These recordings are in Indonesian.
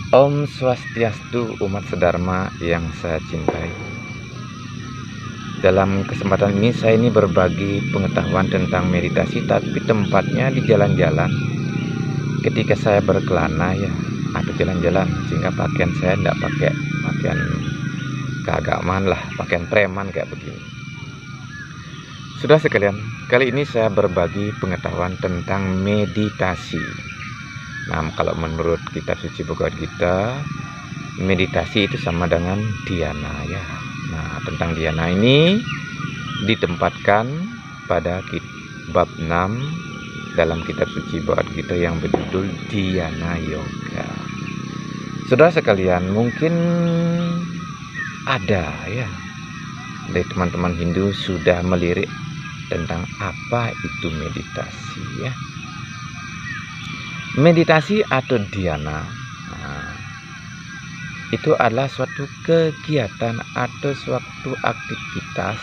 Om Swastiastu, umat sedharma yang saya cintai. Dalam kesempatan ini saya berbagi pengetahuan tentang meditasi, tapi tempatnya di jalan-jalan. Ketika saya berkelana atau jalan-jalan, sehingga pakaian saya tidak pakai pakaian keagamaan lah, pakaian preman kayak begini. Sudah sekalian, kali ini saya berbagi pengetahuan tentang meditasi. Nah, kalau menurut kitab suci Bhagavad Gita, meditasi itu sama dengan dhyana ya. Nah, tentang dhyana ini ditempatkan pada bab 6 dalam kitab suci Bhagavad Gita yang berjudul Dhyana Yoga. Saudara sekalian, mungkin ada dari teman-teman Hindu sudah melirik tentang apa itu meditasi ya. Meditasi atau dhyana itu adalah suatu kegiatan atau suatu aktivitas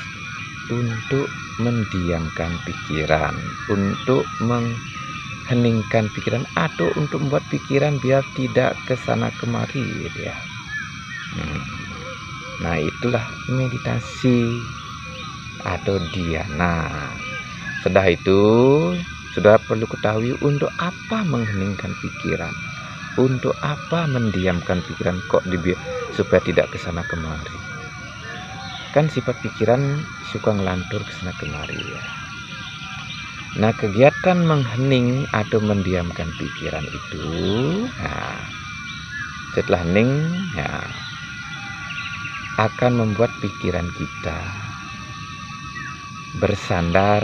untuk mendiamkan pikiran, untuk mengheningkan pikiran, atau untuk membuat pikiran biar tidak kesana kemari ya. Nah, itulah meditasi atau dhyana. Setelah itu sudah perlu ketahui untuk apa mengheningkan pikiran, untuk apa mendiamkan pikiran supaya tidak kesana kemari. Kan sifat pikiran suka ngelantur kesana kemari ya. Nah, kegiatan menghening atau mendiamkan pikiran itu, setelah hening akan membuat pikiran kita bersandar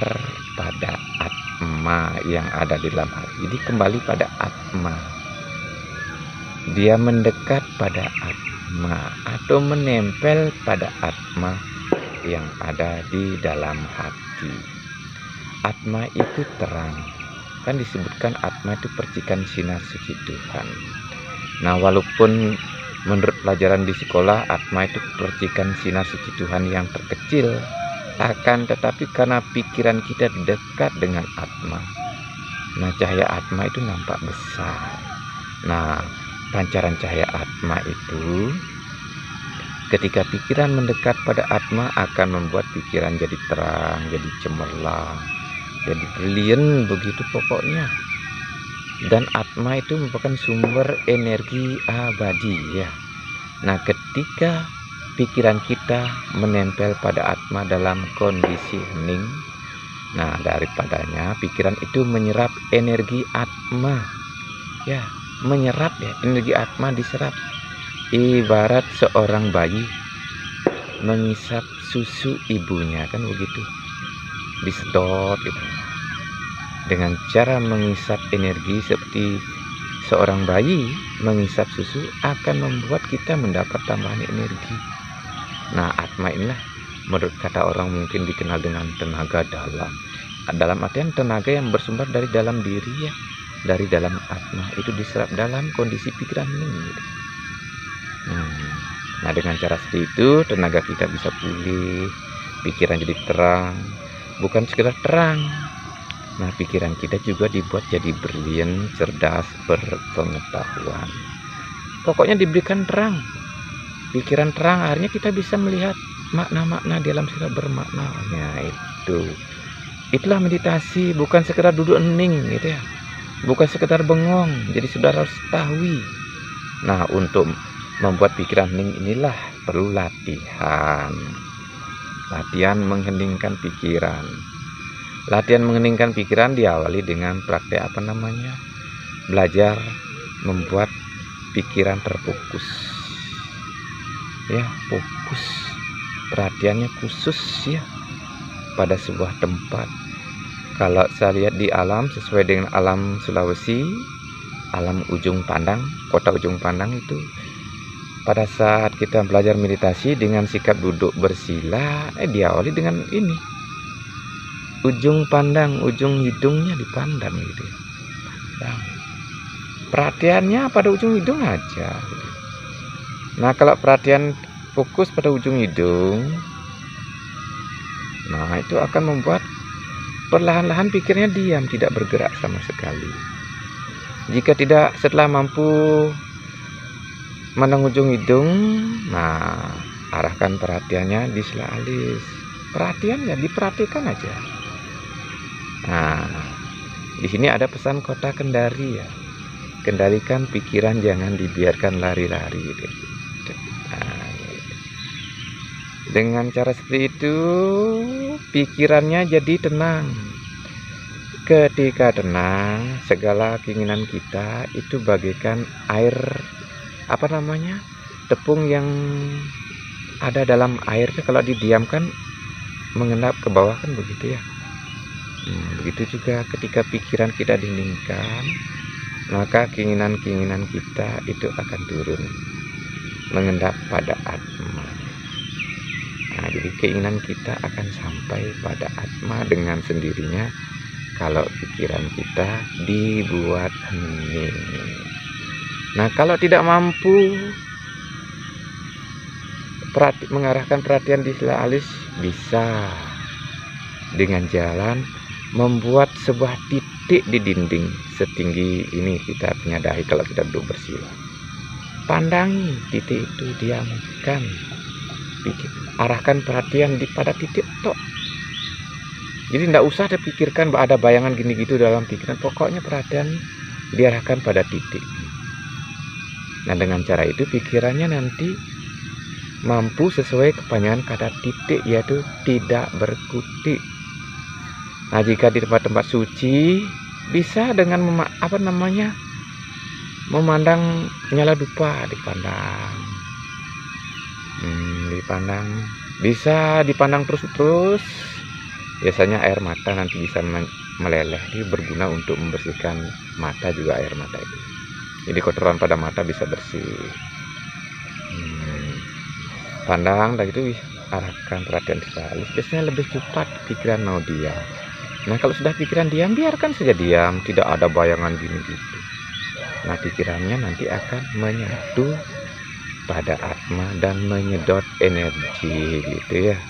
pada atma yang ada di dalam hati. Jadi kembali pada atma. Dia mendekat pada atma atau menempel pada atma yang ada di dalam hati. Atma itu terang. Kan disebutkan atma itu percikan sinar suci Tuhan. Nah, walaupun menurut pelajaran di sekolah atma itu percikan sinar suci Tuhan yang terkecil, akan tetapi karena pikiran kita dekat dengan atma, nah cahaya atma itu nampak besar. Nah, pancaran cahaya atma itu ketika pikiran mendekat pada atma akan membuat pikiran jadi terang, jadi cemerlang, jadi brilian begitu pokoknya. Dan atma itu merupakan sumber energi abadi ya. Nah, ketika pikiran kita menempel pada atma dalam kondisi hening, nah daripadanya pikiran itu menyerap energi atma ya, menyerap energi atma diserap. Ibarat seorang bayi mengisap susu ibunya, kan begitu, disedot gitu. Dengan cara mengisap energi seperti seorang bayi mengisap susu akan membuat kita mendapat tambahan energi. Nah, atma inilah menurut kata orang mungkin dikenal dengan tenaga dalam. Dalam artian tenaga yang bersumber dari dalam diri ya, dari dalam atma itu diserap dalam kondisi pikiran ini. Nah, dengan cara seperti itu tenaga kita bisa pulih, pikiran jadi terang, bukan sekedar terang. Nah, pikiran kita juga dibuat jadi brilian, cerdas, berpengetahuan. Pokoknya diberikan terang. Pikiran terang, akhirnya kita bisa melihat makna-makna dalam segala bermaknanya itu. Itulah meditasi, bukan sekedar duduk hening gitu ya. Bukan sekedar bengong. Jadi saudara harus tahu. Nah, untuk membuat pikiran hening inilah perlu latihan. Latihan mengheningkan pikiran. Latihan mengheningkan pikiran diawali dengan praktek belajar membuat pikiran terfokus. Ya, fokus. Perhatiannya khusus ya pada sebuah tempat. Kalau saya lihat di alam, sesuai dengan alam Sulawesi, alam Ujung Pandang, kota Ujung Pandang itu, pada saat kita belajar meditasi dengan sikap duduk bersila, diawali dengan ini. Ujung pandang, ujung hidungnya dipandang gitu ya. Perhatiannya pada ujung hidung aja. Nah, kalau perhatian fokus pada ujung hidung, nah itu akan membuat perlahan-lahan pikirnya diam, tidak bergerak sama sekali. Jika tidak, setelah mampu memandang ujung hidung. Nah, arahkan perhatiannya di sela alis. Perhatian ya, diperhatikan aja. Nah, di sini ada pesan kota Kendari ya. Kendalikan pikiran, jangan dibiarkan lari-lari. Nah, dengan cara seperti itu, pikirannya jadi tenang. Ketika tenang, segala keinginan kita itu bagaikan air, tepung yang ada dalam air. Kalau didiamkan mengendap ke bawah kan begitu ya. Begitu juga ketika pikiran kita diningkan, maka keinginan-keinginan kita itu akan turun, mengendap pada atma. Nah, jadi keinginan kita akan sampai pada atma dengan sendirinya kalau pikiran kita dibuat hening. Nah, kalau tidak mampu mengarahkan perhatian di sela alis, bisa dengan jalan membuat sebuah titik di dinding setinggi ini kita punya dahi kalau kita duduk bersila. Pandangi titik itu, diamkan, arahkan perhatian pada titik tok. Jadi tidak usah dipikirkan ada bayangan gini gitu dalam pikiran. Pokoknya perhatian diarahkan pada titik. Nah, dengan cara itu pikirannya nanti mampu sesuai kepanjangan kata titik, yaitu tidak berkutik. Nah, jika di tempat-tempat suci bisa dengan memandang nyala dupa, dipandang, bisa dipandang terus. Biasanya air mata nanti bisa meleleh. Ini berguna untuk membersihkan mata juga, air mata itu. Jadi kotoran pada mata bisa bersih. Pandang, dan itu arahkan perhatian di alis. Biasanya lebih cepat pikiran mau diam. Nah, kalau sudah pikiran diam, biarkan saja diam, tidak ada bayangan gini gitu. Nah, pikirannya nanti akan menyatu pada atma dan menyedot energi gitu ya.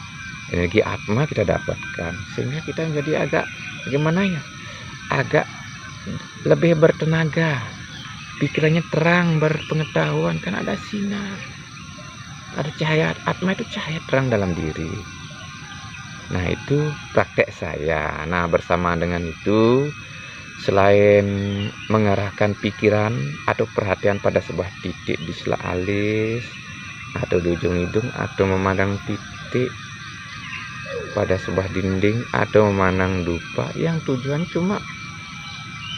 Energi atma kita dapatkan sehingga kita menjadi agak agak lebih bertenaga, pikirannya terang, berpengetahuan, kan ada sinar, ada cahaya. Atma itu cahaya terang dalam diri. Nah, itu praktek saya. Nah, bersamaan dengan itu, selain mengarahkan pikiran atau perhatian pada sebuah titik di sela alis atau di ujung hidung, atau memandang titik pada sebuah dinding, atau memandang dupa, yang tujuan cuma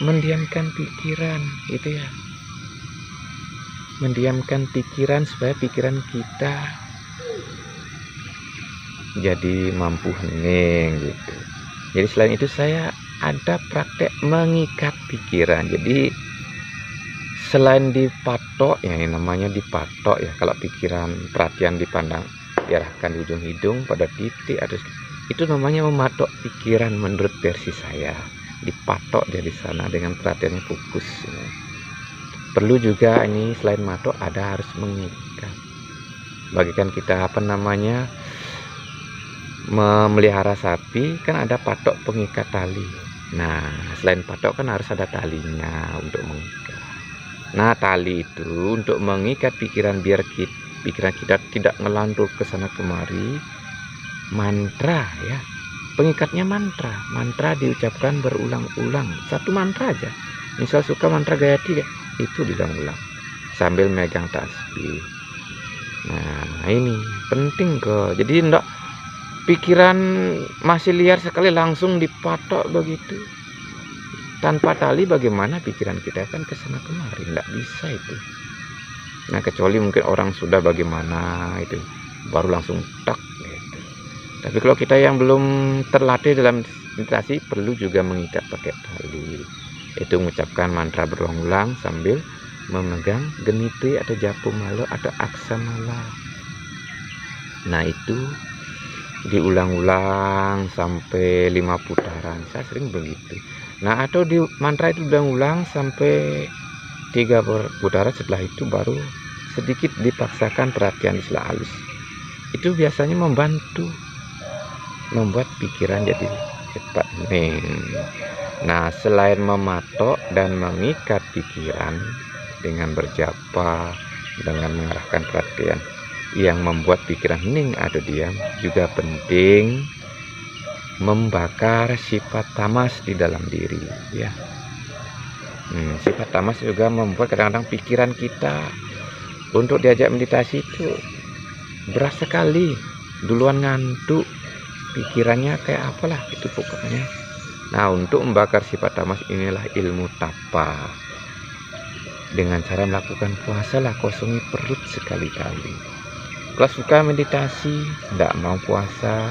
mendiamkan pikiran gitu ya, mendiamkan pikiran supaya pikiran kita jadi mampu hening gitu. Jadi selain itu saya ada praktek mengikat pikiran. Jadi selain dipatok, ya ini namanya dipatok ya, kalau pikiran perhatian dipandang, diarahkan di ujung hidung pada titik, atau itu namanya mematok pikiran menurut versi saya. Dipatok dari sana dengan perhatiannya fokus ya. Perlu juga ini selain matok ada harus mengikat. Bagikan kita memelihara sapi kan ada patok pengikat tali. Nah, selain patok kan harus ada talinya untuk mengikat. Nah, tali itu untuk mengikat pikiran biar pikiran kita tidak ngelantur ke sana kemari. Mantra ya, pengikatnya mantra diucapkan berulang-ulang, satu mantra aja. Misal suka mantra Gayatri, itu diulang-ulang sambil megang tasbih. Nah, ini penting kok. Jadi enggak pikiran masih liar sekali langsung dipatok begitu tanpa tali. Bagaimana pikiran kita kan kesana kemari, enggak bisa itu. Nah, kecuali mungkin orang sudah bagaimana itu baru langsung tak gitu. Tapi kalau kita yang belum terlatih dalam meditasi, perlu juga mengikat pakai tali. Itu mengucapkan mantra berulang-ulang sambil memegang geniti atau japumala atau aksamala. Nah, itu diulang-ulang sampai 5 putaran. Saya sering begitu. Nah, atau di mantra itu diulang sampai 3 putaran. Setelah itu baru sedikit dipaksakan perhatian di sela alis. Itu biasanya membuat pikiran jadi cepat hening. Nah, selain mematok dan mengikat pikiran dengan berjapa, dengan mengarahkan perhatian. Yang membuat pikiran hening atau diam juga penting membakar sifat tamas di dalam diri, ya. Sifat tamas juga membuat kadang-kadang pikiran kita untuk diajak meditasi itu berat sekali, duluan ngantuk, pikirannya kayak apalah itu pokoknya. Nah, untuk membakar sifat tamas inilah ilmu tapa. Dengan cara melakukan puasa lah, kosongi perut sekali-kali. Kalau suka meditasi, tidak mau puasa,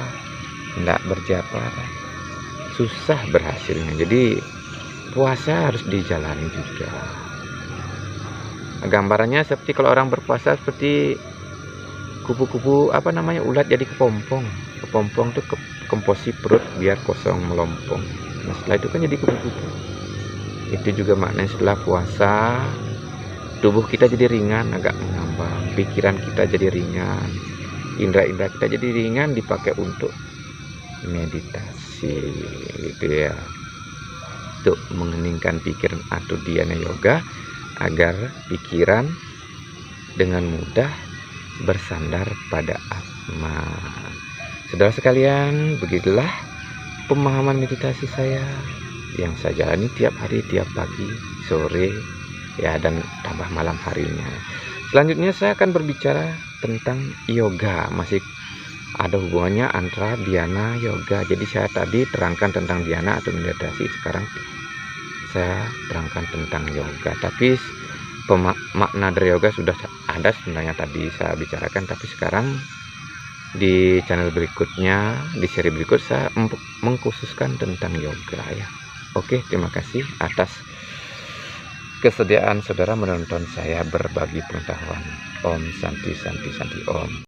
tidak berjapa, susah berhasilnya. Jadi puasa harus dijalani juga. Gambarannya seperti kalau orang berpuasa seperti kupu-kupu ulat jadi kepompong. Kepompong tuh kemposi perut biar kosong melompong. Nah, setelah itu kan jadi kupu-kupu. Itu juga maknanya setelah puasa tubuh kita jadi ringan, agak mengambang, pikiran kita jadi ringan, indera-indera kita jadi ringan, dipakai untuk meditasi gitu ya, untuk mengeningkan pikiran atau dhyana yoga agar pikiran dengan mudah bersandar pada Atma. Saudara sekalian, begitulah pemahaman meditasi saya yang saya jalani tiap hari, tiap pagi, sore, ya, dan tambah malam harinya. Selanjutnya saya akan berbicara tentang yoga, masih ada hubungannya antara dhyana yoga. Jadi saya tadi terangkan tentang dhyana atau meditasi, sekarang saya terangkan tentang yoga. Tapi makna dari yoga sudah ada sebenarnya tadi saya bicarakan, tapi sekarang di channel berikutnya, di seri berikut saya mengkhususkan tentang yoga ya. Oke, terima kasih atas kesediaan saudara menonton saya berbagi pengetahuan. Om Santi Santi Santi Om.